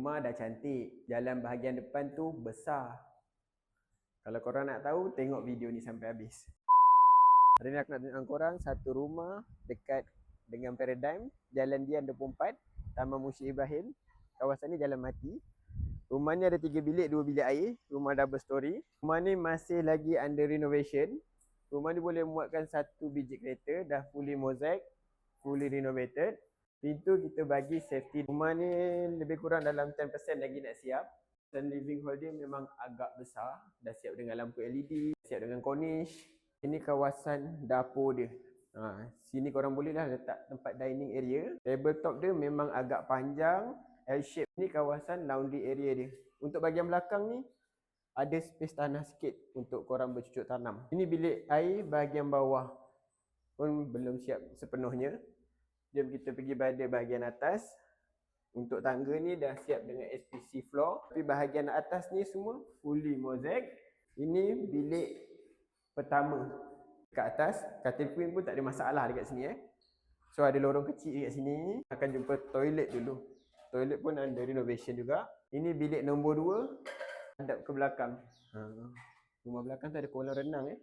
Rumah dah cantik, jalan bahagian depan tu besar. Kalau korang nak tahu, tengok video ni sampai habis. Hari ni aku nak tunjukkan korang satu rumah dekat dengan Paradigm, Jalan Dian 24, Taman Mushi Ibrahim. Kawasan ni Jalan Mati. Rumah ni ada 3 bilik, 2 bilik air. Rumah double story. Rumah ni masih lagi under renovation. Rumah ni boleh muatkan 1 biji kereta, dah fully mosaic, fully renovated. Pintu kita bagi safety. Rumah ni lebih kurang dalam 10% lagi nak siap. Dan living hall dia memang agak besar. Dah siap dengan lampu LED, siap dengan cornice. Ini kawasan dapur dia. Sini korang bolehlah letak tempat dining area. Tabletop dia memang agak panjang, L-shape. Ini kawasan laundry area dia. Untuk bahagian belakang ni ada space tanah sikit untuk korang bercucuk tanam. Ini bilik air bahagian bawah pun belum siap sepenuhnya. Jom kita pergi pada bahagian atas. Untuk tangga ni dah siap dengan SPC floor. Tapi bahagian atas ni semua fully mosaic. Ini bilik pertama. Kat atas, katil queen pun tak ada masalah dekat sini So ada lorong kecil dekat sini. Akan jumpa toilet dulu. Toilet pun under renovation juga. Ini bilik nombor 2. Hadap ke belakang. Rumah belakang tu ada kolam renang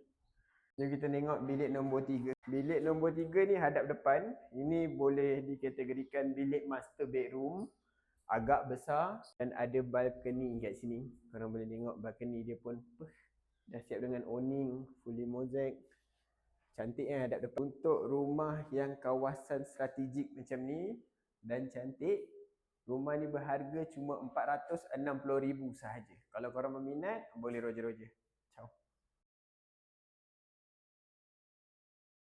Jom kita tengok bilik nombor 3. Bilik nombor 3 ni hadap depan. Ini boleh dikategorikan bilik master bedroom. Agak besar dan ada balcony kat sini. Korang boleh tengok balcony dia pun dah siap dengan awning, fully mosaic. Cantik hadap depan. Untuk rumah yang kawasan strategik macam ni dan cantik, rumah ni berharga cuma RM460,000 sahaja. Kalau korang berminat, boleh roja-roja.